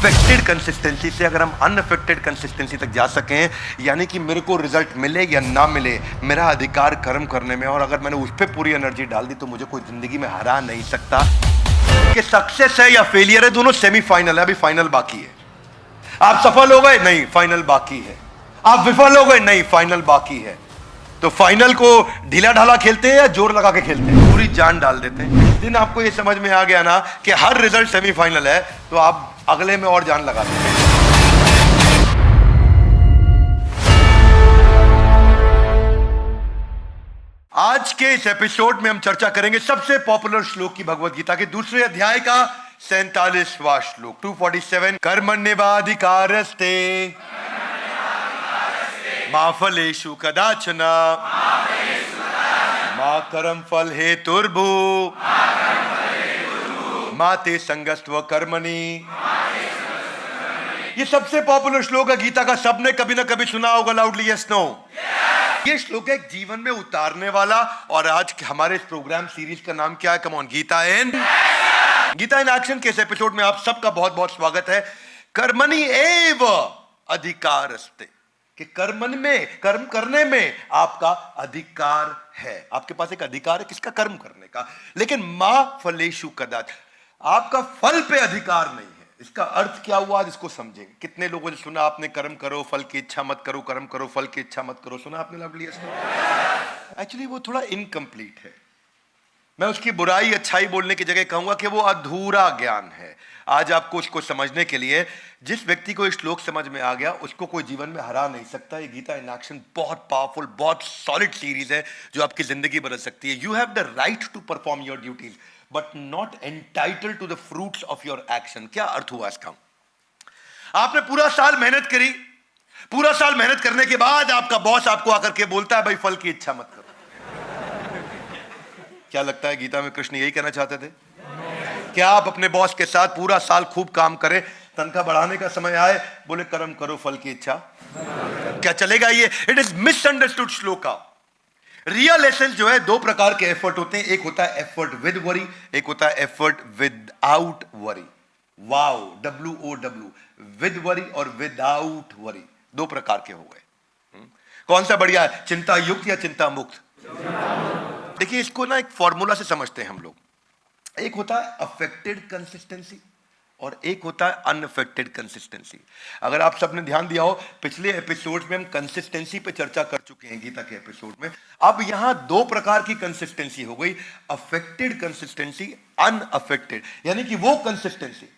Affected consistency से अगर हम अनअफेक्टेड कंसिस्टेंसी तक जा सकें, यानी कि मेरे को रिजल्ट मिले या ना मिले, मेरा अधिकार कर्म करने में, और अगर मैंने उस पर पूरी एनर्जी डाल दी तो मुझे कोई जिंदगी में हरा नहीं सकता। कि सक्सेस है या फेलियर है, दोनों सेमीफाइनल है, अभी फाइनल बाकी है। आप सफल हो गए? नहीं, फाइनल बाकी है। आप विफल हो गए? नहीं, फाइनल बाकी है। तो फाइनल को ढीला ढाला खेलते हैं या जोर लगा के खेलते हैं? पूरी जान डाल देते हैं। जिस दिन आपको ये समझ में आ गया ना कि हर रिजल्ट सेमीफाइनल है, तो आप अगले में और जान लगाते हैं। आज के इस एपिसोड में हम चर्चा करेंगे सबसे पॉपुलर श्लोक की, भगवद गीता के दूसरे अध्याय का 47वां श्लोक 247। कर्मण्येवाधिकारस्ते मा फलेषु कदाचन मा कर्म फल हेतुर्भु मा ते संगस्त्व कर्मणि। ये सबसे पॉपुलर श्लोक है गीता का, सबने कभी ना कभी सुना होगा। Loudly yes no. ये श्लोक है जीवन में उतारने वाला। और आज हमारे इस प्रोग्राम सीरीज का नाम क्या है? Come on, Gita in action के इस एपिसोड में आप सबका बहुत बहुत स्वागत है। कर्मणि एव अधिकारस्ते, कि कर्मन में, कर्म करने में आपका अधिकार है। आपके पास एक अधिकार है किसका? कर्म करने का। लेकिन मा फलेषु कदाच, आपका फल पे अधिकार नहीं है। इसका अर्थ क्या हुआ, आज इसको समझेंगे। कितने लोगों ने सुना आपने कर्म करो फल की इच्छा मत करो, कर्म करो फल की इच्छा मत करो? सुना आपने? लवली एक्चुअली वो थोड़ा इनकम्प्लीट है। मैं उसकी बुराई अच्छाई बोलने की जगह कहूंगा कि वो अधूरा ज्ञान है। आज आपको उसको समझने के लिए, जिस व्यक्ति को इस श्लोक समझ में आ गया उसको कोई जीवन में हरा नहीं सकता। ये गीता इन एक्शन बहुत पावरफुल, बहुत सॉलिड सीरीज है जो आपकी जिंदगी बदल सकती है। You have the right to perform your duties but not entitled to the fruits of your action. क्या अर्थ हुआ इसका? आपने पूरा साल मेहनत करी, पूरा साल मेहनत करने के बाद आपका बॉस आपको आकर के बोलता है भाई फल की इच्छा मत करो। क्या लगता है गीता में कृष्ण यही कहना चाहते थे? क्या आप अपने बॉस के साथ पूरा साल खूब काम करें, तनख्वाह बढ़ाने का समय आए बोले कर्म करो फल की इच्छा? क्या चलेगा ये? It is misunderstood shloka. Real essence जो है, दो प्रकार के एफर्ट होते हैं। एक होता है एफर्ट विद वरी, एक होता है effort without worry. Wow, WOW, with worry और विदाउट वरी, दो प्रकार के हो गए। कौन सा बढ़िया है, चिंता युक्त या चिंता मुक्त? देखिए, इसको ना एक फॉर्मूला से समझते हैं हम लोग। एक होता है अफेक्टेड कंसिस्टेंसी और एक होता है अनअफेक्टेड कंसिस्टेंसी। अगर आप सबने ध्यान दिया हो, पिछले एपिसोड में हम कंसिस्टेंसी पे चर्चा कर चुके हैं गीता के एपिसोड में। अब यहां दो प्रकार की कंसिस्टेंसी हो गई, अफेक्टेड कंसिस्टेंसी, अनअफेक्टेड। यानी कि वो कंसिस्टेंसी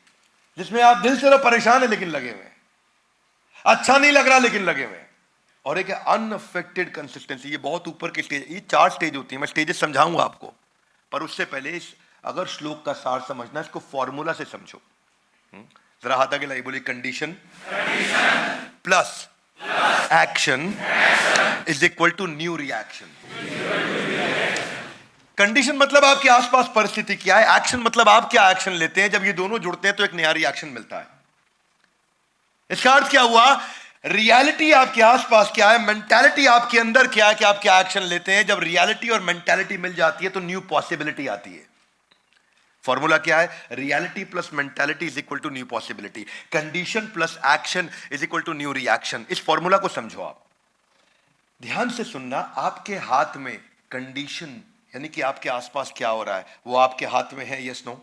जिसमें आप दिल से तो परेशान है लेकिन लगे हुए हैं, अच्छा नहीं लग रहा लेकिन लगे हुए हैं। और एक अनअफेक्टेड कंसिस्टेंसी, ये बहुत ऊपर की स्टेज। ये 4 स्टेज होती है, मैं स्टेजेस समझाऊंगा आपको, पर उससे पहले अगर श्लोक का सार समझना, इसको फॉर्मूला से समझो। जरा हाथ आगे लाइए, बोलिए condition plus action is equal to new reaction. Condition मतलब आपके आसपास परिस्थिति क्या है, एक्शन मतलब आप क्या एक्शन लेते हैं। जब ये दोनों जुड़ते हैं तो एक नया रिएक्शन मिलता है। इसका अर्थ क्या हुआ? रियलिटी आपके आसपास क्या है, मेंटालिटी आपके अंदर क्या है कि आप क्या एक्शन लेते हैं। जब रियलिटी और मेंटालिटी मिल जाती है तो न्यू पॉसिबिलिटी आती है। फॉर्मूला क्या है? Reality plus mentality is equal to new possibility, condition plus action is equal to new reaction. इस फॉर्मूला को समझो आप, ध्यान से सुनना। आपके हाथ में कंडीशन, यानी कि आपके आसपास क्या हो रहा है, वो आपके हाथ में है? Yes no?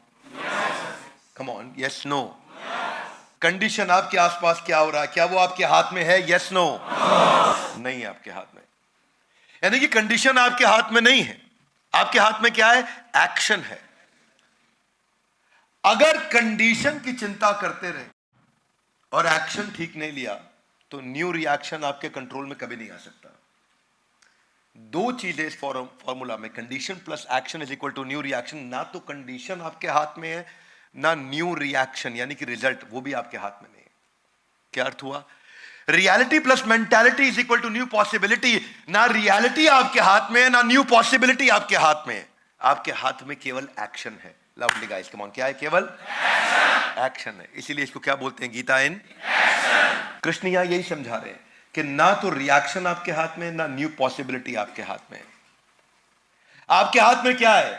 Come on, yes no? Condition आपके आसपास क्या हो रहा है, क्या वो आपके हाथ में है? Yes no? नहीं है आपके हाथ में। यानी कि कंडीशन आपके हाथ में नहीं है, आपके हाथ में क्या है? एक्शन है। अगर कंडीशन की चिंता करते रहे और एक्शन ठीक नहीं लिया तो न्यू रिएक्शन आपके कंट्रोल में कभी नहीं आ सकता। दो चीजें इस फॉर्मूला में, condition plus action is equal to new reaction. ना तो कंडीशन आपके हाथ में है, ना न्यू रिएक्शन यानी कि रिजल्ट, वो भी आपके हाथ में नहीं है। क्या अर्थ हुआ? Reality plus mentality is equal to new possibility. ना रियलिटी आपके हाथ में है, ना न्यू पॉसिबिलिटी आपके हाथ में है। आपके हाथ में केवल एक्शन है। लाउडली गाइस, कम ऑन, क्या है? केवल एक्शन है। इसीलिए इसको क्या बोलते हैं? Gita in action. कृष्ण यहां यही समझा रहे हैं कि ना तो रिएक्शन आपके हाथ में, ना न्यू पॉसिबिलिटी आपके हाथ में है। आपके हाथ में क्या है?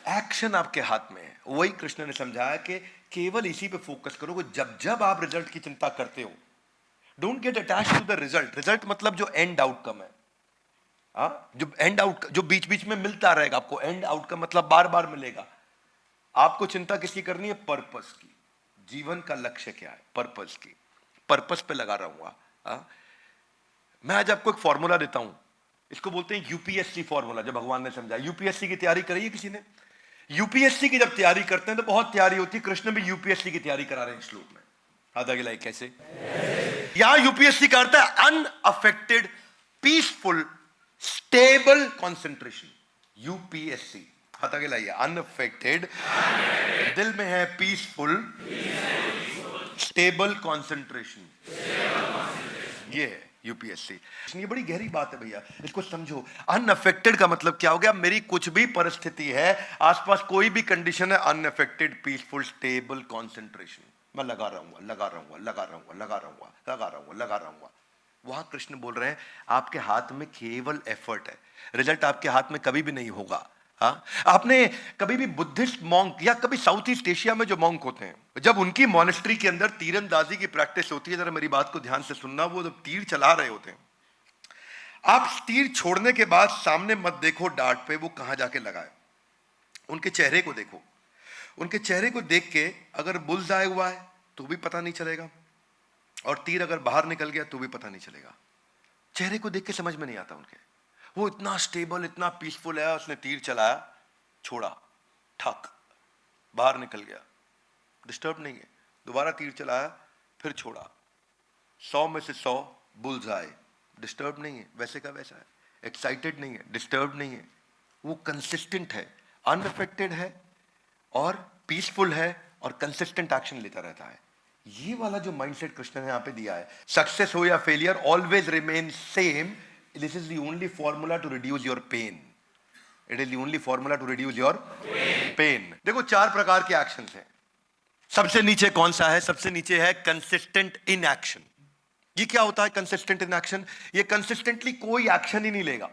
एक्शन आपके हाथ में है। वही कृष्ण ने समझाया कि केवल इसी पे फोकस करो। जब जब आप रिजल्ट की चिंता करते हो, don't get attach to the result. Result मतलब जो एंड आउटकम है, जो एंड आउट, जो बीच बीच में मिलता रहेगा आपको, एंड आउटकम मतलब बार बार मिलेगा। आपको चिंता किसकी करनी है? पर्पस की। जीवन का लक्ष्य क्या है? पर्पस की। पर्पस पे लगा रहूंगा। मैं आज आपको एक फॉर्मूला देता हूं, इसको बोलते हैं यूपीएससी फॉर्मूला। जब भगवान ने समझा, यूपीएससी की तैयारी करी है किसी ने? यूपीएससी की जब तैयारी करते हैं तो बहुत तैयारी होती है। कृष्ण भी यूपीएससी की तैयारी करा रहे हैं श्लोक में। आधा गिलाई कैसे? यहां यूपीएससी का अर्थ है unaffected, peaceful, stable concentration. UPSC हाथा गिलाई है, अनअफेक्टेड, दिल में है पीसफुल, स्टेबल कॉन्सेंट्रेशन। ये है यूपीएससी। ये बड़ी गहरी बात है भैया, इसको समझो। अनअफेक्टेड का मतलब क्या हो गया? मेरी कुछ भी परिस्थिति है, आसपास कोई भी कंडीशन है, अनअफेक्टेड, पीसफुल, स्टेबल कॉन्सेंट्रेशन। मैं लगा रहूंगा, लगा रहूंगा, लगा रहूंगा, लगा रहूंगा, लगा रहूंगा, लगा रहूंगा। वहां कृष्ण बोल रहे हैं आपके हाथ में केवल एफर्ट है, रिजल्ट आपके हाथ में कभी भी नहीं होगा। हाँ, आपने कभी भी बुद्धिस्ट मॉन्क या कभी साउथ ईस्ट एशिया में जो मॉन्क होते हैं, जब उनकी मॉनेस्ट्री के अंदर तीरंदाजी की प्रैक्टिस होती है, जरा मेरी बात को ध्यान से सुनना, वो जब तीर चला रहे होते हैं, आप तीर छोड़ने के बाद सामने मत देखो डार्ट पे वो कहां जाके लगा है, उनके चेहरे को देखो। उनके चेहरे को देख के अगर बुल्स आए हुआ है तो भी पता नहीं चलेगा, और तीर अगर बाहर निकल गया तो भी पता नहीं चलेगा। चेहरे को देख के समझ में नहीं आता उनके। वो इतना स्टेबल, इतना पीसफुल है। उसने तीर चलाया, छोड़ा, ठक, बाहर निकल गया, डिस्टर्ब नहीं है। दोबारा तीर चलाया, फिर छोड़ा, 100 में से 100 बुल्स आए, डिस्टर्ब नहीं है, वैसे का वैसा है। एक्साइटेड नहीं है, डिस्टर्ब नहीं है। वो कंसिस्टेंट है, अनअफेक्टेड है, और पीसफुल है, और कंसिस्टेंट एक्शन लेता रहता है। ये वाला जो माइंडसेट कृष्ण ने यहां पे दिया है, सक्सेस हो या failure, always remain same. This is the only formula to reduce your pain. It is the only formula to reduce your pain. देखो 4 प्रकार के एक्शंस हैं। सबसे नीचे कौन सा है? सबसे नीचे है कंसिस्टेंट इन एक्शन। ये क्या होता है कंसिस्टेंट इन एक्शन? ये कंसिस्टेंटली कोई एक्शन ही नहीं लेगा,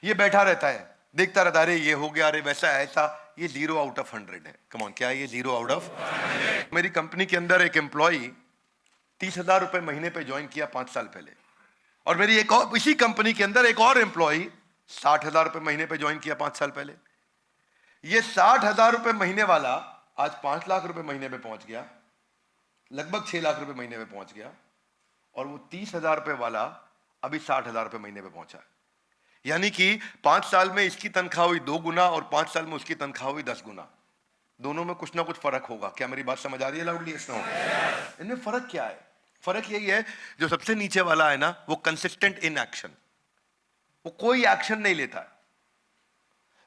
ये बैठा रहता है, देखता रहता है, अरे ये हो गया, अरे वैसा ऐसा। ये 0 आउट ऑफ 100 है। कम ऑन, क्या है ये? 0 आउट ऑफ 100। मेरी कंपनी के अंदर एक एम्प्लॉई 30,000 रुपए महीने पे ज्वाइन किया 5 साल पहले, और मेरी एक और इसी कंपनी के अंदर एक और एम्प्लॉई 60,000 रुपए महीने पे ज्वाइन किया 5 साल पहले। ये 60,000 रुपए महीने वाला आज 5 लाख रुपए महीने पे पहुंच गया, लगभग 6 लाख रुपए महीने पे पहुंच गया, और वो 30,000 रुपए वाला अभी 60,000 रुपए महीने पे पहुंचा। यानी कि 5 साल में इसकी तनख्वाह हुई 2 गुना, और 5 साल में उसकी तनख्वाह हुई 10 गुना। दोनों में कुछ ना कुछ फर्क होगा। क्या मेरी बात समझ आ रही है लाउडली? इनमें फर्क क्या है? फर्क यही है, जो सबसे नीचे वाला है ना, वो कंसिस्टेंट इन एक्शन, वो कोई एक्शन नहीं लेता है।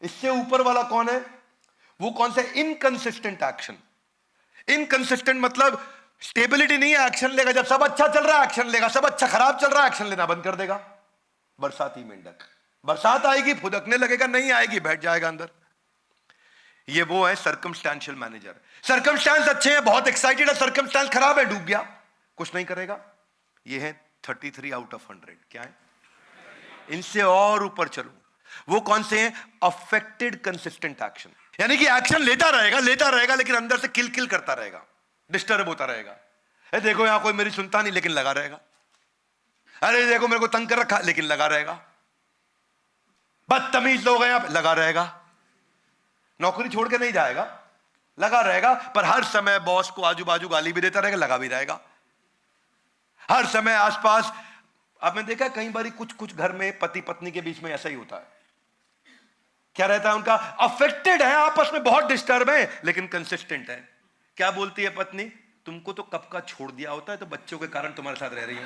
इससे ऊपर वाला कौन है? वो कौन सा? Inconsistent action. इनकंसिस्टेंट मतलब स्टेबिलिटी नहीं है, एक्शन लेगा। जब सब अच्छा चल रहा है एक्शन लेगा, सब अच्छा खराब चल रहा है एक्शन लेना बंद कर देगा। बरसाती मेंढक, बरसात आएगी फुदकने लगेगा, नहीं आएगी बैठ जाएगा अंदर। ये वो है सर्कमस्टेंशियल मैनेजर। सर्कमस्टेंस अच्छे हैं, बहुत एक्साइटेड है, सर्कमस्टेंस खराब है, डूब गया, कुछ नहीं करेगा। ये है 33 आउट ऑफ 100। क्या है? इनसे और ऊपर चलो, वो कौन से हैं? Affected consistent action. यानी कि एक्शन लेता रहेगा, लेकिन अंदर से किल किल करता रहेगा, डिस्टर्ब होता रहेगा। देखो यहां कोई मेरी सुनता नहीं, लेकिन लगा रहेगा। अरे देखो मेरे को तंग कर रखा, लेकिन लगा रहेगा। बदतमीज लोग हैं, आप लगा रहेगा। नौकरी छोड़ के नहीं जाएगा, लगा रहेगा। पर हर समय बॉस को आजू बाजू गाली भी देता रहेगा, लगा भी रहेगा। हर समय आसपास, आपने देखा कई बार कुछ घर में पति पत्नी के बीच में ऐसा ही होता है। क्या रहता है उनका? अफेक्टेड है, आपस में बहुत डिस्टर्ब है, लेकिन कंसिस्टेंट है। क्या बोलती है पत्नी? तुमको तो कब का छोड़ दिया होता है, तो बच्चों के कारण तुम्हारे साथ रह रही हूं।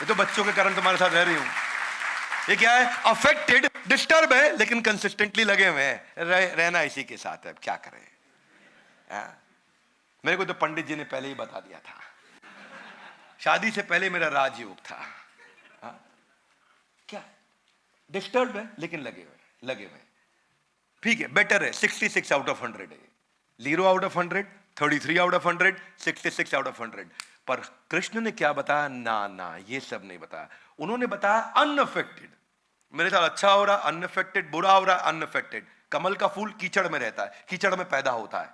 ये तो बच्चों के कारण तुम्हारे साथ रह रही हूं। ये क्या है? अफेक्टेड, डिस्टर्ब है, लेकिन कंसिस्टेंटली लगे हुए हैं। रहना इसी के साथ है, क्या करें। मेरे को तो पंडित जी ने पहले ही बता दिया था, शादी से पहले मेरा राजयोग था। क्या? डिस्टर्ब है, लेकिन लगे हुए। ठीक है, बेटर है। 66 आउट ऑफ 100 है। 0 out of 100, 33 out of 100, 66 out of 100। पर कृष्ण ने क्या बताया? ना, ये सब नहीं बताया। उन्होंने बताया अनअफेक्टेड। मेरे साथ अच्छा हो रहा अनअफेक्टेड, बुरा हो रहा अनअफेक्टेड। कमल का फूल कीचड़ में रहता है, कीचड़ में पैदा होता है,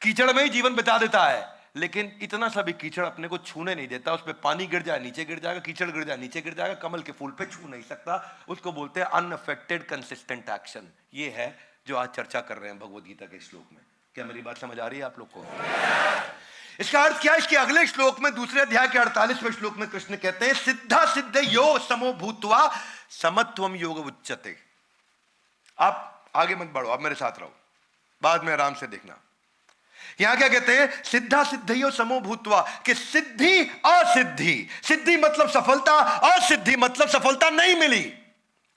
कीचड़ में ही जीवन बिता देता है, लेकिन इतना सा भी कीचड़ अपने को छूने नहीं देता। उस पर पानी गिर जाए नीचे गिर जाएगा, कीचड़ गिर जाए नीचे गिर जाएगा, कमल के फूल पे छू नहीं सकता। उसको बोलते हैं अनअफेक्टेड कंसिस्टेंट एक्शन। ये है जो आज चर्चा कर रहे हैं भगवद गीता के श्लोक में। क्या मेरी बात समझ आ रही है आप लोग को? इसका अर्थ क्या है? इसके अगले श्लोक में, दूसरे अध्याय के 48वें श्लोक में कृष्ण कहते हैं सिद्धा सिद्ध यो समो भूत्वा समत्वम योग उच्यते। आप आगे मत बढ़ो, आप मेरे साथ रहो, बाद में आराम से देखना। यहां क्या कहते हैं? सिद्धा सिद्धियो समो भूत्वा, कि सिद्धि असिद्धि, सिद्धि मतलब सफलता, असिद्धि मतलब सफलता नहीं मिली,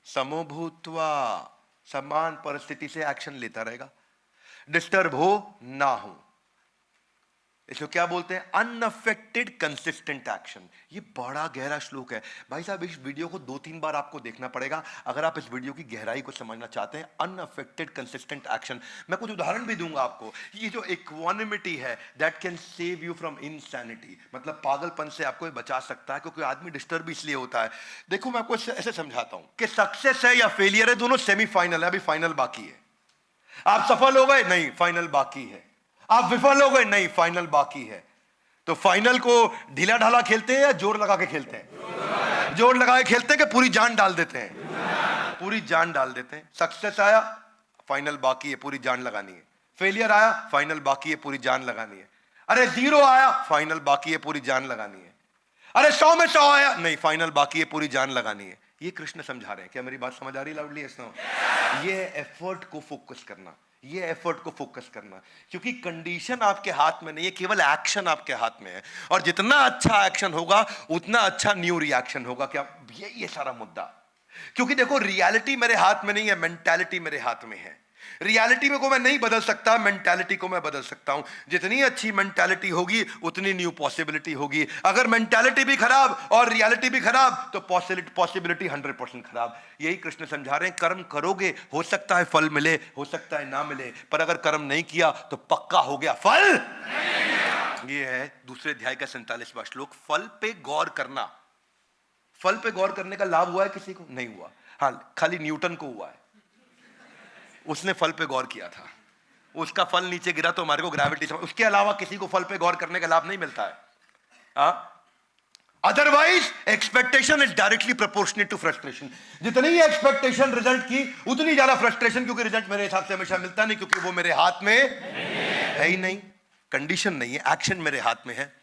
समो भूत्वा समान परिस्थिति से एक्शन लेता रहेगा, डिस्टर्ब हो ना हो। इसको क्या बोलते हैं? Unaffected consistent action. ये बड़ा गहरा श्लोक है भाई साहब। इस वीडियो को 2-3 बार आपको देखना पड़ेगा अगर आप इस वीडियो की गहराई को समझना चाहते हैं। Unaffected consistent action. मैं कुछ उदाहरण भी दूंगा आपको। ये जो इक्वानिमिटी है, that can save you from insanity, मतलब पागलपन से आपको बचा सकता है, क्योंकि आदमी डिस्टर्ब इसलिए होता है। देखो मैं आपको ऐसे समझाता हूं कि सक्सेस है या फेलियर है, दोनों सेमीफाइनल है, अभी फाइनल बाकी है। आप सफल हो गए? नहीं, फाइनल बाकी है। आप विफल हो गए? नहीं, फाइनल बाकी है। तो फाइनल को ढीला ढाला खेलते हैं या जोर लगा के खेलते हैं? जोर लगा के खेलते हैं कि पूरी जान डाल देते हैं? पूरी जान डाल देते हैं। सक्सेस आया, फाइनल बाकी है, पूरी जान लगानी है। फेलियर आया, फाइनल बाकी है, पूरी जान लगानी है। अरे 0 आया, फाइनल बाकी है, पूरी जान लगानी है। अरे 100 में 100 आया, नहीं, फाइनल बाकी है, पूरी जान लगानी है। ये कृष्ण समझा रहे हैं। क्या मेरी बात समझ आ रही है लाउडली? ये एफर्ट को फोकस करना, ये एफर्ट को फोकस करना, क्योंकि कंडीशन आपके हाथ में नहीं है, केवल एक्शन आपके हाथ में है। और जितना अच्छा एक्शन होगा उतना अच्छा न्यू रिएक्शन होगा। क्या ये सारा मुद्दा? क्योंकि देखो, रियलिटी मेरे हाथ में नहीं है, मेंटालिटी मेरे हाथ में है। रियलिटी में को मैं नहीं बदल सकता, मेंटालिटी को मैं बदल सकता हूं। जितनी अच्छी मेंटालिटी होगी उतनी न्यू पॉसिबिलिटी होगी। अगर मेंटालिटी भी खराब और रियलिटी भी खराब तो पॉसिबिलिटी 100% खराब। यही कृष्ण समझा रहे हैं। कर्म करोगे, हो सकता है फल मिले, हो सकता है ना मिले, पर अगर कर्म नहीं किया तो पक्का हो गया फल। ये है दूसरे अध्याय का 47वां श्लोक। फल पे गौर करना। फल पे गौर करने का लाभ हुआ है किसी को? नहीं हुआ। हाँ, खाली न्यूटन को हुआ है। उसने फल पे गौर किया था, उसका फल नीचे गिरा तो हमारे को ग्रेविटी समझ। उसके अलावा किसी को फल पे गौर करने का लाभ नहीं मिलता है। Otherwise expectation is directly proportionate to frustration. जितनी ही एक्सपेक्टेशन रिजल्ट की उतनी ज्यादा फ्रस्ट्रेशन, क्योंकि रिजल्ट मेरे हिसाब से हमेशा मिलता नहीं, क्योंकि वो मेरे हाथ में है ही नहीं। कंडीशन नहीं है, एक्शन मेरे हाथ में है।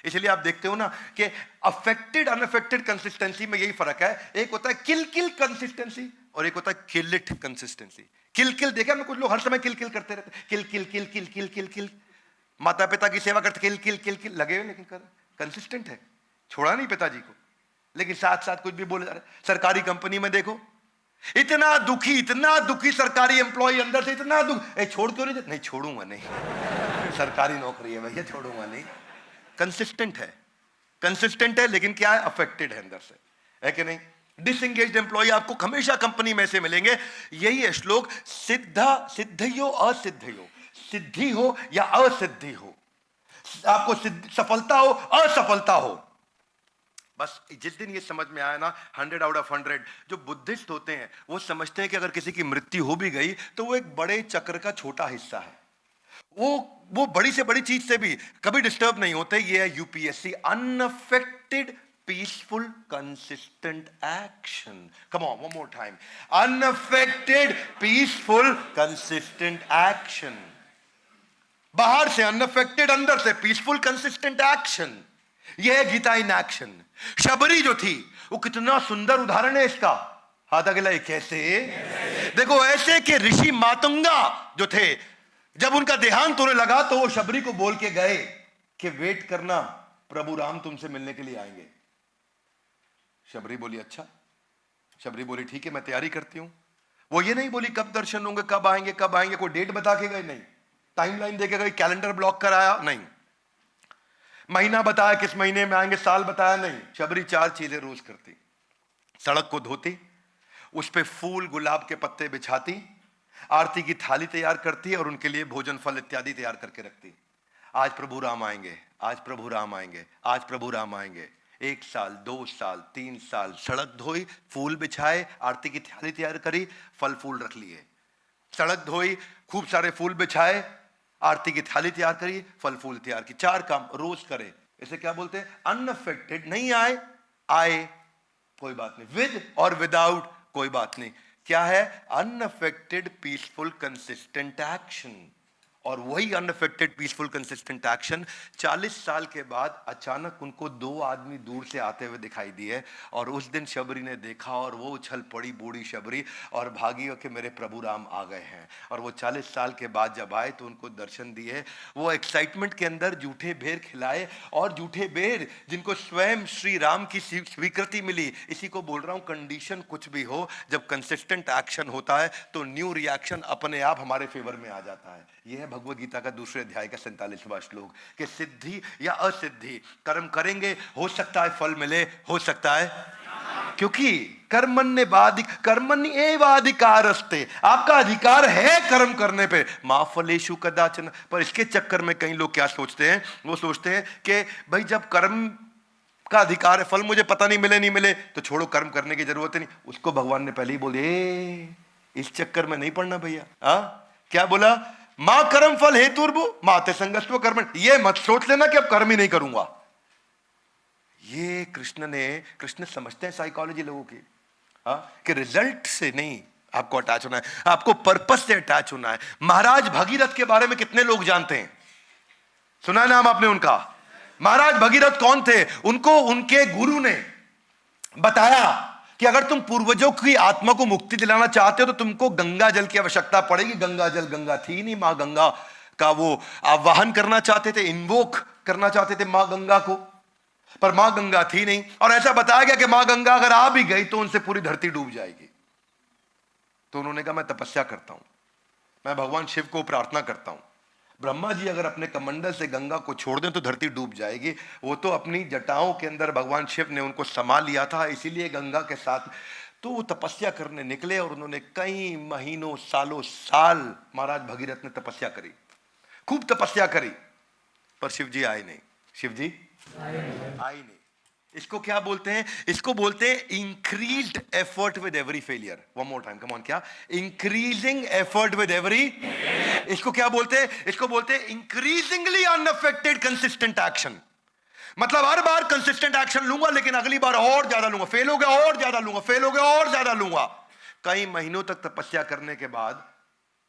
इसलिए आप देखते हो ना कि अफेक्टेड अनअफेक्टेड कंसिस्टेंसी में यही फर्क है। एक होता है किल किल कंसिस्टेंसी और एक होता है किल इट कंसिस्टेंसी। किल किल देखा हमने, कुछ लोग हर समय किल किल करते रहते, किल किल किल किल किल किल किल। माता पिता की सेवा करते, किल किल किल किल लगे हुए, लेकिन कर कंसिस्टेंट है, छोड़ा नहीं पिताजी को, लेकिन साथ साथ कुछ भी बोले जा रहे। सरकारी कंपनी में देखो, इतना दुखी सरकारी एम्प्लॉय अंदर से, इतना दुख, छोड़ क्यों नहीं छोड़ूंगा नहीं, सरकारी नौकरी है भैया, छोड़ूंगा नहीं। कंसिस्टेंट है, लेकिन क्या है? अफेक्टेड है अंदर से, है कि नहीं? डिसएंगेज्ड एम्प्लॉय आपको हमेशा कंपनी में से मिलेंगे। यही है श्लोक। सिद्धियो असिद्धियो, सिद्धि हो या असिद्धि हो, आपको सफलता हो असफलता हो, बस जिस दिन ये समझ में आया ना, 100 आउट ऑफ 100 जो बुद्धिस्ट होते हैं वो समझते हैं कि अगर किसी की मृत्यु हो भी गई तो वो एक बड़े चक्र का छोटा हिस्सा है। वो बड़ी से बड़ी चीज से भी कभी डिस्टर्ब नहीं होते। ये है UPSC, unaffected peaceful consistent action. Come on, one more time, unaffected peaceful consistent action. बाहर से अनअफेक्टेड, अंदर से पीसफुल कंसिस्टेंट एक्शन। यह है गीता इन एक्शन। शबरी जो थी वो कितना सुंदर उदाहरण है इसका। हाथ अगला, कैसे? देखो, ऐसे कि ऋषि मातंगा जो थे, जब उनका देहांत होने लगा तो वो शबरी को बोल के गए कि वेट करना, प्रभु राम तुमसे मिलने के लिए आएंगे। शबरी बोली अच्छा। शबरी बोली ठीक है, मैं तैयारी करती हूं। वो ये नहीं बोली कब दर्शन होंगे, कब आएंगे, कोई डेट बता के गए नहीं, टाइमलाइन दे के गए, कैलेंडर ब्लॉक कराया नहीं, महीना बताया किस महीने में आएंगे, साल बताया नहीं। शबरी 4 चीजें रोज करती। सड़क को धोती, उस पे फूल गुलाब के पत्ते बिछाती, आरती की थाली तैयार करती और उनके लिए भोजन फल इत्यादि तैयार करके रखती। आज प्रभु राम आएंगे, आज प्रभु राम आएंगे, आज प्रभु राम आएंगे। 1 साल, 2 साल, 3 साल सड़क धोई, फूल बिछाए, आरती की थाली तैयार करी, फल फूल रख लिए। सड़क धोई, खूब सारे फूल बिछाए, आरती की थाली तैयार करी, फल फूल तैयार की। 4 काम रोज करे। इसे क्या बोलते हैं? अनअफेक्टेड। नहीं आए, आए कोई बात नहीं, विद और विदाउट कोई बात नहीं। क्या है? Unaffected peaceful consistent action. और वही अनअफेक्टेड पीसफुल कंसिस्टेंट एक्शन 40 साल के बाद अचानक उनको 2 आदमी दूर से आते हुए दिखाई दिए, और उस दिन शबरी ने देखा और वो उछल पड़ी, बूढ़ी शबरी, और भागी कि मेरे प्रभु राम आ गए हैं। और वो 40 साल के बाद जब आए तो उनको दर्शन दिए। वो एक्साइटमेंट के अंदर जूठे बेर खिलाए, और जूठे बेर जिनको स्वयं श्री राम की स्वीकृति मिली। इसी को बोल रहा हूं, कंडीशन कुछ भी हो, जब कंसिस्टेंट एक्शन होता है तो न्यू रिएक्शन अपने आप हमारे फेवर में आ जाता है। यह है भगवद गीता का दूसरे अध्याय का 47वां श्लोक, कि सिद्धि या असिद्धि, कर्म करेंगे हो सकता है फल मिले, हो सकता है, क्योंकि कर्मण्येवाधिकारस्ते, आपका अधिकार है कर्म करने पे, मा फलेषु कदाचन। पर इसके चक्कर में कई लोग क्या सोचते हैं? वो सोचते हैं कि भाई जब कर्म का अधिकार है, फल मुझे पता नहीं मिले नहीं मिले तो छोड़ो, कर्म करने की जरूरत नहीं। उसको भगवान ने पहले ही बोले इस चक्कर में नहीं पड़ना भैया। क्या बोला? मां कर्म फल हेतुर्भु माते संगस्व कर्म। ये मत सोच लेना कि अब कर्म ही नहीं करूंगा। ये कृष्ण समझते हैं साइकोलॉजी लोगों की, कि रिजल्ट से नहीं आपको अटैच होना है, आपको पर्पस से अटैच होना है। महाराज भगीरथ के बारे में कितने लोग जानते हैं? सुना है नाम आपने उनका? महाराज भगीरथ कौन थे? उनको उनके गुरु ने बताया कि अगर तुम पूर्वजों की आत्मा को मुक्ति दिलाना चाहते हो तो तुमको गंगा जल की आवश्यकता पड़ेगी। गंगा थी नहीं, मां गंगा का वो आवाहन करना चाहते थे, इन्वोक करना चाहते थे मां गंगा को, पर मां गंगा थी नहीं। और ऐसा बताया गया कि मां गंगा अगर आ भी गई तो उनसे पूरी धरती डूब जाएगी। तो उन्होंने कहा मैं तपस्या करता हूं, मैं भगवान शिव को प्रार्थना करता हूं, ब्रह्मा जी अगर अपने कमंडल से गंगा को छोड़ दें तो धरती डूब जाएगी। वो तो अपनी जटाओं के अंदर भगवान शिव ने उनको समा लिया था, इसीलिए गंगा के साथ। तो वो तपस्या करने निकले और उन्होंने कई महीनों सालों साल महाराज भगीरथ ने तपस्या करी, खूब तपस्या करी, पर शिव जी आए नहीं। शिव जी आए नहीं। इसको क्या बोलते हैं? इसको बोलते हैं increased effort with every failure. One more time, come on. क्या? Increasing effort with every. इसको क्या बोलते हैं? इसको बोलते हैं इंक्रीजिंगली अनअफेक्टेड कंसिस्टेंट एक्शन। मतलब हर बार कंसिस्टेंट एक्शन लूंगा, लेकिन अगली बार और ज्यादा लूंगा, फेल हो गया और ज्यादा लूंगा, फेल हो गया और ज्यादा लूंगा। कई महीनों तक तपस्या करने के बाद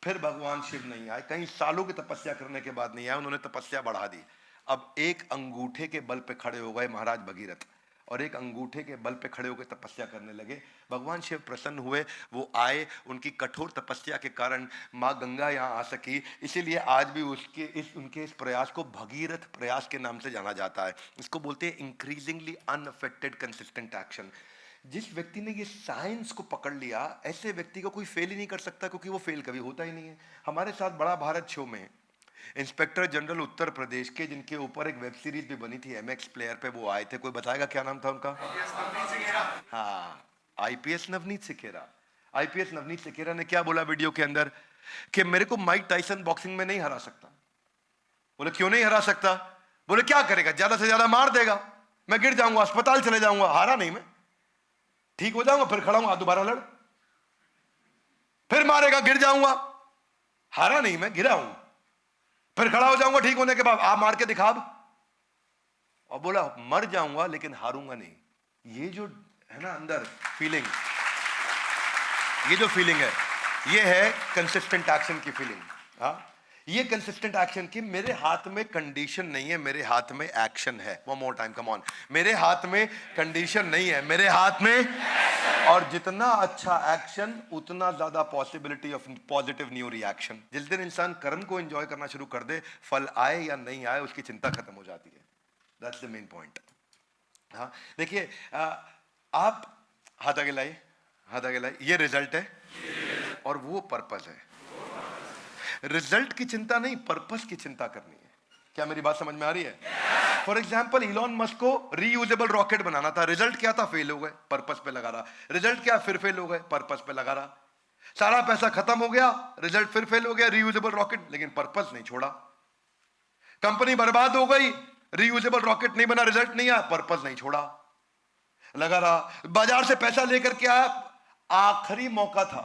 फिर भगवान शिव नहीं आए, कई सालों की तपस्या करने के बाद नहीं आए, उन्होंने तपस्या बढ़ा दी। अब एक अंगूठे के बल पे खड़े हो गए महाराज भगीरथ, और एक अंगूठे के बल पे खड़े होकर तपस्या करने लगे। भगवान शिव प्रसन्न हुए, वो आए, उनकी कठोर तपस्या के कारण माँ गंगा यहाँ आ सकी। इसीलिए आज भी उनके इस प्रयास को भगीरथ प्रयास के नाम से जाना जाता है। इसको बोलते हैं इंक्रीजिंगली अनअफेक्टेड कंसिस्टेंट एक्शन। जिस व्यक्ति ने ये साइंस को पकड़ लिया, ऐसे व्यक्ति को कोई फेल ही नहीं कर सकता, क्योंकि वो फेल कभी होता ही नहीं है। हमारे साथ बड़ा भारत शो में इंस्पेक्टर जनरल उत्तर प्रदेश के, जिनके ऊपर एक वेब सीरीज भी बनी थी MX प्लेयर पे, वो आए थे। कोई बताएगा क्या नाम था उनका? हाँ, आईपीएस नवनीत सिखेरा। आईपीएस नवनीत सिखेरा ने क्या बोला वीडियो के अंदर? कि मेरे को माइक टाइसन बॉक्सिंग में नहीं हरा सकता। बोले क्यों नहीं हरा सकता? बोले क्या करेगा, ज्यादा से ज्यादा मार देगा, मैं गिर जाऊंगा, अस्पताल चले जाऊंगा। हारा नहीं मैं, ठीक हो जाऊंगा, फिर खड़ा हूं, दोबारा लड़, फिर मारेगा, गिर जाऊंगा। हारा नहीं मैं, गिरा हूं, फिर खड़ा हो जाऊंगा ठीक होने के बाद, आप मार के दिखा। और बोला मर जाऊंगा लेकिन हारूंगा नहीं। ये जो है ना अंदर फीलिंग, ये जो फीलिंग है, ये है कंसिस्टेंट एक्शन की फीलिंग। ये कंसिस्टेंट एक्शन की, मेरे हाथ में कंडीशन नहीं है, मेरे हाथ में एक्शन है। One more time, come on. मेरे हाथ में कंडीशन नहीं है, मेरे हाथ में। और जितना अच्छा एक्शन उतना ज्यादा possibility of positive new reaction. जिस दिन इंसान कर्म को एंजॉय करना शुरू कर दे, फल आए या नहीं आए उसकी चिंता खत्म हो जाती है। That's the main point. हाँ देखिए, आप हाथ आगे लाइए, हाथ आगे लाइए। ये रिजल्ट है और वो पर्पस है। रिजल्ट की चिंता नहीं, पर्पस की चिंता करनी है। क्या मेरी बात समझ में आ रही है? फॉर एग्जाम्पल, इलॉन मस्क को रीयूजेबल रॉकेट बनाना था, रिजल्ट क्या था? फेल हो गए, पर्पस पे लगा रहा। रिजल्ट क्या? फिर फेल हो गए, पर्पस पे लगा रहा। सारा पैसा खत्म हो गया, रिजल्ट फिर फेल हो गया, रीयूजेबल रॉकेट, लेकिन पर्पस नहीं छोड़ा। कंपनी बर्बाद हो गई, रीयूजेबल रॉकेट नहीं बना, रिजल्ट नहीं आया, पर्पस नहीं छोड़ा, लगा रहा। बाजार से पैसा लेकर के आया, आखिरी मौका था,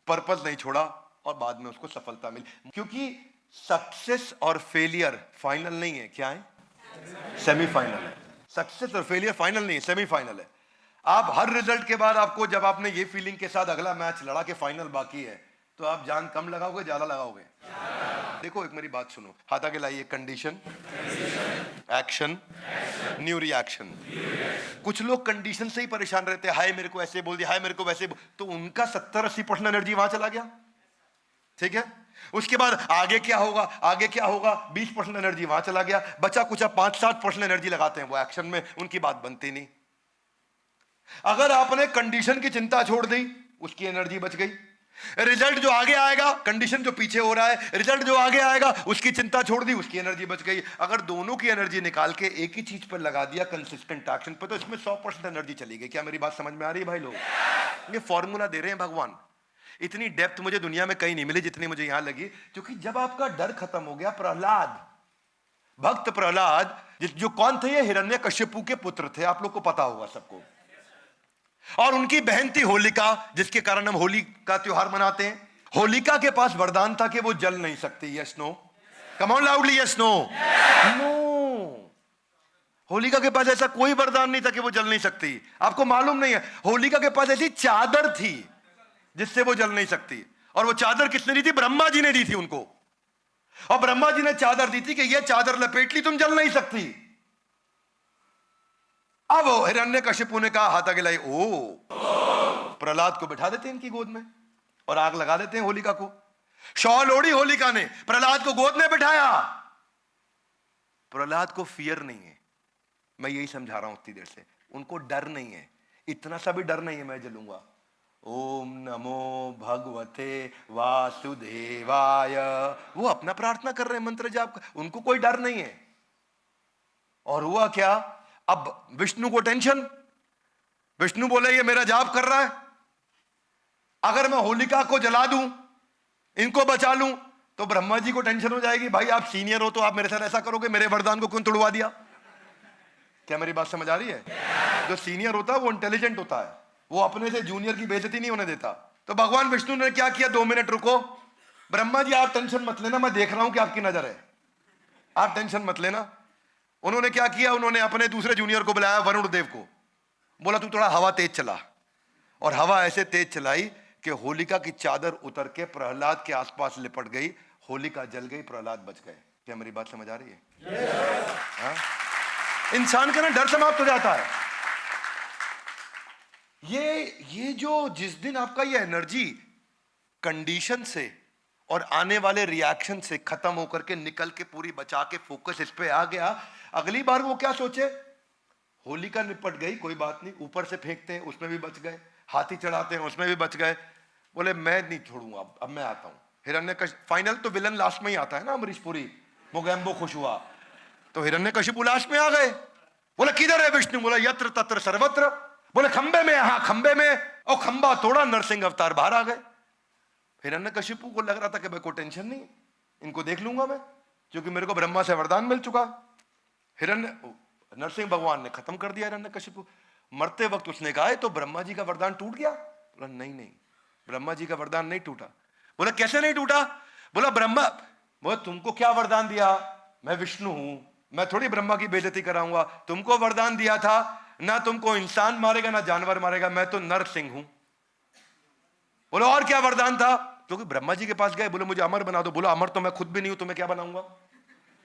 पर्पस नहीं छोड़ा और बाद में उसको सफलता मिली। क्योंकि सक्सेस और फेलियर फाइनल नहीं है, क्या है? सेमीफाइनल है। सक्सेस और फेलियर फाइनल नहीं है, सेमीफाइनल है। आप हर रिजल्ट के बाद आपको, जब आपने ये फीलिंग के साथ अगला मैच लड़ा के फाइनल बाकी है, तो आप जान कम लगाओगे ज्यादा लगाओगे? देखो एक मेरी बात सुनो, हाथ आगे लाइए। Condition, action, new reaction. कुछ लोग कंडीशन से ही परेशान रहते हैं, हाय मेरे को ऐसे बोल दिया, हाय मेरे को वैसे तो उनका 70-80% एनर्जी वहां चला गया, ठीक है। उसके बाद आगे क्या होगा, आगे क्या होगा, 20% एनर्जी वहां चला गया, बचा कुछ 5-7% एनर्जी लगाते हैं वो एक्शन में, उनकी बात बनती नहीं। अगर आपने कंडीशन की चिंता छोड़ दी, उसकी एनर्जी बच गई। रिजल्ट जो आगे आएगा, कंडीशन जो पीछे हो रहा है, रिजल्ट जो आगे आएगा उसकी चिंता छोड़ दी, उसकी एनर्जी बच गई। अगर दोनों की एनर्जी निकाल के एक ही चीज पर लगा दिया, कंसिस्टेंट एक्शन पर, तो इसमें 100% एनर्जी चली गई। क्या मेरी बात समझ में आ रही है भाई लोग? ये फॉर्मूला दे रहे हैं भगवान। इतनी डेप्थ मुझे दुनिया में कहीं नहीं मिली जितनी मुझे यहां लगी, क्योंकि जब आपका डर खत्म हो गया, प्रहलाद, भक्त प्रहलाद, जो कौन थे? ये हिरण्यकश्यपु के पुत्र थे, आप लोग को पता होगा सबको। और उनकी बहन थी होलिका, जिसके कारण हम होली का त्योहार मनाते हैं। होलिका के पास वरदान था कि वो जल नहीं सकती। Yes no? Come on loudly, yes no? No, Holika के पास ऐसा कोई वरदान नहीं था कि वो जल नहीं सकती। आपको मालूम नहीं है, होलिका के पास ऐसी चादर थी जिससे वो जल नहीं सकती। और वो चादर किसने दी थी? ब्रह्मा जी ने दी थी उनको। और ब्रह्मा जी ने चादर दी थी कि ये चादर लपेट ली, तुम जल नहीं सकती। अब हिरण्यकशिपु ने कहा, हाथ आगे लाई, ओ प्रहलाद को बिठा देते हैं इनकी गोद में और आग लगा देते हैं होलिका को। शॉल ओढ़ी होलिका ने, प्रहलाद को गोद में बिठाया। प्रहलाद को फियर नहीं है, मैं यही समझा रहा हूं इतनी देर से। उनको डर नहीं है, इतना सा भी डर नहीं है मैं जलूंगा। ओम नमो भगवते वासुदेवाय, वो अपना प्रार्थना कर रहे हैं, मंत्र जाप, उनको कोई डर नहीं है। और हुआ क्या? अब विष्णु को टेंशन। विष्णु बोले ये मेरा जाप कर रहा है, अगर मैं होलिका को जला दूं, इनको बचा लूं, तो ब्रह्मा जी को टेंशन हो जाएगी, भाई आप सीनियर हो तो आप मेरे साथ ऐसा करोगे, मेरे वरदान को क्यों तोड़वा दिया? क्या मेरी बात समझ आ रही है? जो सीनियर होता है वो इंटेलिजेंट होता है, वो अपने से जूनियर की बेइज्जती नहीं होने देता। तो भगवान विष्णु ने क्या किया? 2 मिनट रुको, ब्रह्मा जी आप टेंशन मत लेना, मैं देख रहा हूं कि आपकी नजर है, आप टेंशन मत लेना। उन्होंने क्या किया? उन्होंने अपने दूसरे जूनियर को बुलाया, वरुण देव को, बोला तू थोड़ा हवा तेज चला। और हवा ऐसे तेज चलाई कि होलिका की चादर उतर के प्रहलाद के आसपास लिपट गई, होलिका जल गई, प्रहलाद बच गए। क्या मेरी बात समझ आ रही है? इंसान का ना डर समाप्त हो जाता है। ये जो जिस दिन आपका ये एनर्जी कंडीशन से और आने वाले रिएक्शन से खत्म होकर के निकल के पूरी बचा के फोकस इस पे आ गया, अगली बार वो क्या सोचे? होलिका निपट गई, कोई बात नहीं, ऊपर से फेंकते हैं उसमें भी बच गए, हाथी चढ़ाते हैं उसमें भी बच गए। बोले मैं नहीं छोड़ूंगा, अब मैं आता हूं। हिरण्यकशिपु, फाइनल तो विलन लास्ट में ही आता है ना, अमरीश पुरी, मोगैम्बो खुश हुआ, तो हिरण्यकशिपु लास्ट में आ गए। बोले किधर है विष्णु? बोला यत्र तत्र सर्वत्र। बोले खंबे में, हाँ खंबे में, और खंबा तोड़ा, नरसिंह अवतार बाहर आ गए। हिरण्यकशिपु को लग रहा था कि भाई कोई टेंशन नहीं, इनको देख लूंगा मैं, क्योंकि मेरे को ब्रह्मा से वरदान मिल चुका। नरसिंह भगवान ने खत्म कर दिया हिरण्यकशिपु। मरते वक्त उसने कहा तो ब्रह्मा जी का वरदान टूट गया? बोला नहीं नहीं, ब्रह्मा जी का वरदान नहीं टूटा। बोला कैसे नहीं टूटा? बोला ब्रह्मा, बोला तुमको क्या वरदान दिया? मैं विष्णु हूं, मैं थोड़ी ब्रह्मा की बेइज्जती कराऊंगा। तुमको वरदान दिया था ना तुमको इंसान मारेगा ना जानवर मारेगा, मैं तो नरसिंह हूं। बोलो और क्या वरदान था? क्योंकि ब्रह्मा जी के पास गए, बोले मुझे अमर बना दो। बोला अमर तो मैं खुद भी नहीं हूं, तो मैं क्या बनाऊंगा?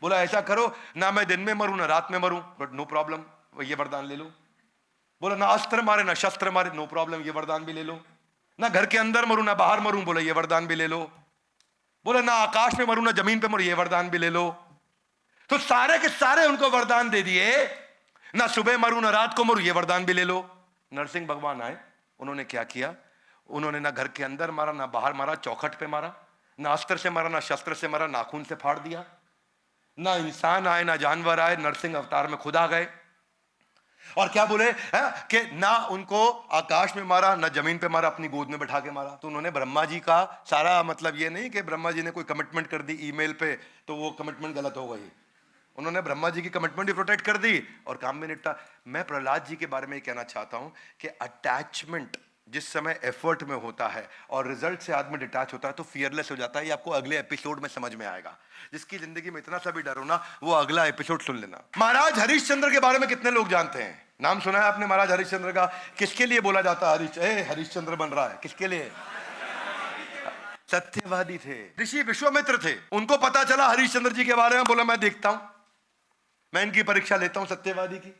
बोला ऐसा करो ना मैं दिन में मरूं ना रात में मरूं, बट नो प्रॉब्लम, ये वरदान ले लो। बोला ना अस्त्र मारे ना शस्त्र मारे, नो प्रॉब्लम, ये वरदान भी ले लो। ना घर के अंदर मरूं ना बाहर मरूं, बोला ये वरदान भी ले लो। बोला ना आकाश में मरूं ना जमीन पे मरूं, ये वरदान भी ले लो। तो सारे के सारे उनको वरदान दे दिए, ना सुबह मरूं ना रात को मरूं, ये वरदान भी ले लो। नरसिंह भगवान आए, उन्होंने क्या किया? उन्होंने ना घर के अंदर मारा ना बाहर मारा, चौखट पे मारा, ना अस्त्र से मारा ना शस्त्र से मारा, नाखून से फाड़ दिया। ना इंसान आए ना जानवर आए, नरसिंह अवतार में खुद आ गए। और क्या बोले कि ना उनको आकाश में मारा ना जमीन पे मारा, अपनी गोद में बैठा के मारा। तो उन्होंने ब्रह्मा जी का सारा, मतलब ये नहीं कि ब्रह्मा जी ने कोई कमिटमेंट कर दी ईमेल पे तो वो कमिटमेंट गलत हो गई। उन्होंने ब्रह्मा जी की कमिटमेंट भी प्रोटेक्ट कर दी और काम भी निपटा। मैं प्रहलाद जी के बारे में ये कहना चाहता हूं कि अटैचमेंट जिस समय एफर्ट में होता है और रिजल्ट से आदमी डिटैच होता है तो फियरलेस हो जाता है। ये आपको अगले एपिसोड में समझ में आएगा। जिसकी जिंदगी में इतना सा भी डर हो ना, वो अगला एपिसोड सुन लेना। महाराज हरिश्चंद्र के बारे में कितने लोग जानते हैं? नाम सुना है आपने महाराज हरिश्चंद्र का? किसके लिए बोला जाता है हरिश्चंद्र बन रहा है? किसके लिए? सत्यवादी थे, ऋषि विश्वामित्र थे। उनको पता चला हरिश्चंद्र जी के बारे में, बोला मैं देखता हूं, मैं इनकी परीक्षा लेता हूं सत्यवादी की।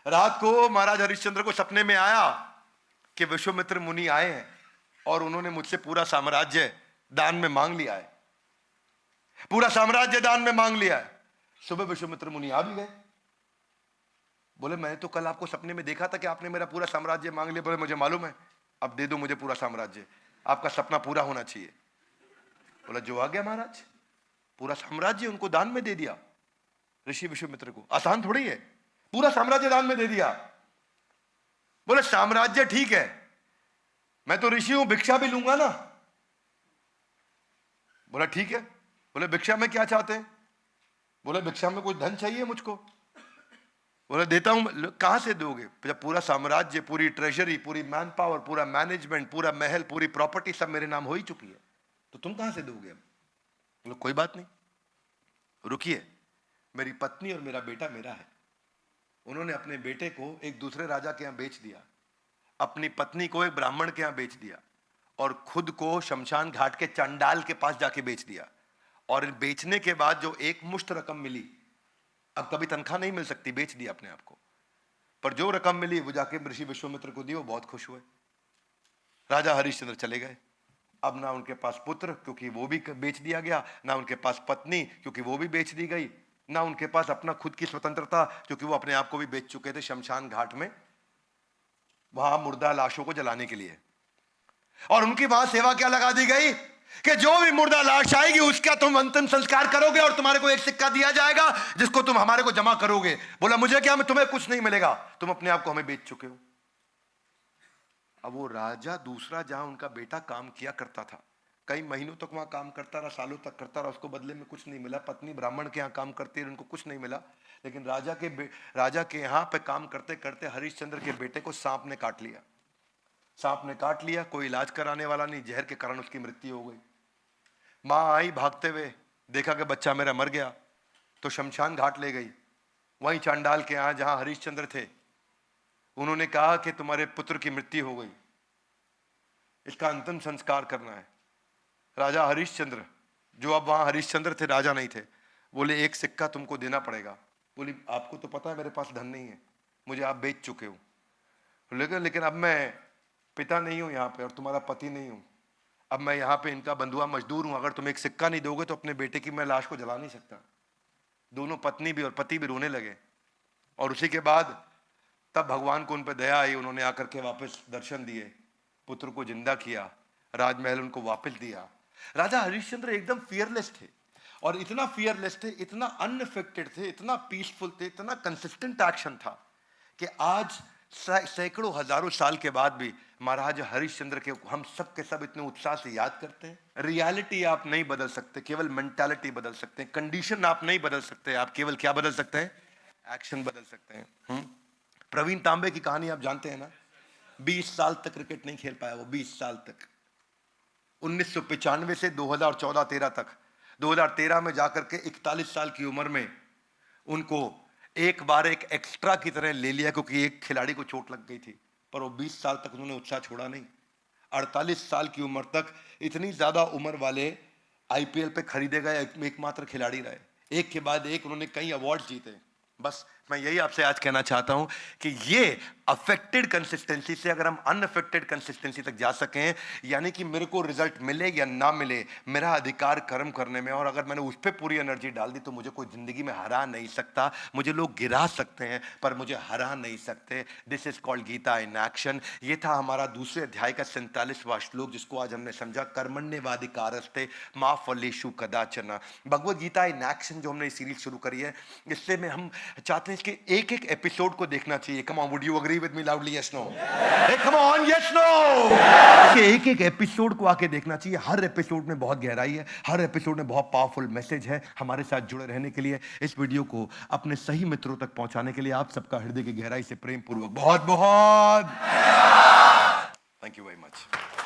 रात को महाराज हरिश्चंद्र को सपने में आया कि विश्वामित्र मुनि आए हैं और उन्होंने मुझसे पूरा साम्राज्य दान में मांग लिया है, पूरा साम्राज्य दान में मांग लिया है। सुबह विश्वामित्र मुनि आ भी गए। बोले मैं तो कल आपको सपने में देखा था कि आपने मेरा पूरा साम्राज्य मांग लिया। बोले मुझे मालूम है, अब दे दो मुझे पूरा साम्राज्य, आपका सपना पूरा होना चाहिए। बोला जो आ गया महाराज, पूरा साम्राज्य उनको दान में दे दिया ऋषि विश्वामित्र को। आसान थोड़ी है, पूरा साम्राज्य दान में दे दिया। बोले साम्राज्य ठीक है, मैं तो ऋषि हूं, भिक्षा भी लूंगा ना। बोला ठीक है। बोले भिक्षा में क्या चाहते हैं? बोले भिक्षा में कुछ धन चाहिए मुझको। बोले देता हूं। कहां से दोगे? जब पूरा साम्राज्य, पूरी ट्रेजरी, पूरी मैन पावर, पूरा मैनेजमेंट, पूरा महल, पूरी प्रॉपर्टी सब मेरे नाम हो ही चुकी है, तो तुम कहां से दोगे? बोले कोई बात नहीं, रुकिए, मेरी पत्नी और मेरा बेटा मेरा है। उन्होंने अपने बेटे को एक दूसरे राजा के यहां बेच दिया, अपनी पत्नी को एक ब्राह्मण के यहां बेच दिया और खुद को शमशान घाट के चंडाल के पास जाके बेच दिया। और बेचने के बाद जो एक मुश्त रकम मिली, अब कभी तनख्वाह नहीं मिल सकती, बेच दिया अपने आप को, पर जो रकम मिली वो जाके ऋषि विश्वामित्र को दी। वो बहुत खुश हुए। राजा हरिश्चंद्र चले गए। अब ना उनके पास पुत्र क्योंकि वो भी बेच दिया गया, ना उनके पास पत्नी क्योंकि वो भी बेच दी गई, ना उनके पास अपना खुद की स्वतंत्रता क्योंकि वो अपने आप को भी बेच चुके थे शमशान घाट में, वहां मुर्दा लाशों को जलाने के लिए। और उनकी वहां सेवा क्या लगा दी गई कि जो भी मुर्दा लाश आएगी उसका तुम अंतिम संस्कार करोगे और तुम्हारे को एक सिक्का दिया जाएगा जिसको तुम हमारे को जमा करोगे। बोला मुझे क्या, तुम्हें कुछ नहीं मिलेगा, तुम अपने आप को हमें बेच चुके हो। अब वो राजा दूसरा जहां उनका बेटा काम किया करता था, कई महीनों तक वहां काम करता रहा, सालों तक करता रहा, उसको बदले में कुछ नहीं मिला। पत्नी ब्राह्मण के यहाँ काम करती रही, उनको कुछ नहीं मिला। लेकिन राजा के यहाँ पे काम करते करते हरिश्चंद्र के बेटे को सांप ने काट लिया। सांप ने काट लिया, कोई इलाज कराने वाला नहीं, जहर के कारण उसकी मृत्यु हो गई। माँ आई भागते हुए, देखा कि बच्चा मेरा मर गया, तो शमशान घाट ले गई। वहीं चांडाल के यहाँ जहां हरिश्चंद्र थे, उन्होंने कहा कि तुम्हारे पुत्र की मृत्यु हो गई, इसका अंतिम संस्कार करना है। राजा हरिश्चंद्र, जो अब वहां हरिश्चंद्र थे, राजा नहीं थे, बोले एक सिक्का तुमको देना पड़ेगा। बोली आपको तो पता है मेरे पास धन नहीं है, मुझे आप बेच चुके हो, लेकिन अब मैं पिता नहीं हूं यहाँ पे और तुम्हारा पति नहीं हूं, अब मैं यहाँ पे इनका बंधुआ मजदूर हूं, अगर तुम एक सिक्का नहीं दोगे तो अपने बेटे की मैं लाश को जला नहीं सकता। दोनों पत्नी भी और पति भी रोने लगे। और उसी के बाद तब भगवान को उन पर दया आई, उन्होंने आकर के वापस दर्शन दिए, पुत्र को जिंदा किया, राजमहल उनको वापस दिया। राजा हरिश्चंद्र एकदम फियरलेस थे, और इतना फियरलेस थे, इतना अनअफेक्टेड थे, इतना पीसफुल थे, इतना कंसिस्टेंट एक्शन था कि आज सैकड़ों हजारों साल के बाद भी महाराज हरिश्चंद्र के हम सब के सब इतने उत्साह से याद करते हैं। रियलिटी आप नहीं बदल सकते, केवल मेंटालिटी बदल सकते हैं। कंडीशन आप नहीं बदल सकते, आप केवल क्या बदल सकते हैं? एक्शन बदल सकते हैं। प्रवीण तांबे की कहानी आप जानते हैं ना, 20 साल तक क्रिकेट नहीं खेल पाया वो, 20 साल तक, 1995 से 2014-13 तक। 2013 में जाकर के 41 साल की उम्र में उनको एक बार एक एक्स्ट्रा की तरह ले लिया क्योंकि एक खिलाड़ी को चोट लग गई थी, पर वो 20 साल तक उन्होंने उत्साह छोड़ा नहीं। 48 साल की उम्र तक इतनी ज्यादा उम्र वाले आईपीएल पे खरीदे गए एकमात्र खिलाड़ी रहे, एक के बाद एक उन्होंने कई अवार्ड जीते। बस मैं यही आपसे आज कहना चाहता हूं कि ये अफेक्टेड कंसिस्टेंसी से अगर हम अनअफेक्टेड कंसिस्टेंसी तक जा सकें, यानी कि मेरे को रिजल्ट मिले या ना मिले, मेरा अधिकार कर्म करने में, और अगर मैंने उस पर पूरी एनर्जी डाल दी तो मुझे कोई जिंदगी में हरा नहीं सकता। मुझे लोग गिरा सकते हैं पर मुझे हरा नहीं सकते। This is called Gita in action. ये था हमारा दूसरे अध्याय का 47वां श्लोक, जिसको आज हमने समझा, कर्मण्येवाधिकारस्ते मा फलेषु कदाचन। भगवद गीता इन एक्शन जो हमने सीरीज शुरू करी है, इससे में हम चाहते हैं इसके एक एक एपिसोड को देखना चाहिए। Come on, would you agree with me loudly? Yes no? Come on, yes no? एक एक एपिसोड को आके देखना चाहिए। हर एपिसोड में बहुत गहराई है, हर एपिसोड में बहुत पावरफुल मैसेज है। हमारे साथ जुड़े रहने के लिए, इस वीडियो को अपने सही मित्रों तक पहुंचाने के लिए आप सबका हृदय की गहराई से प्रेम पूर्वक बहुत बहुत थैंक यू वेरी मच।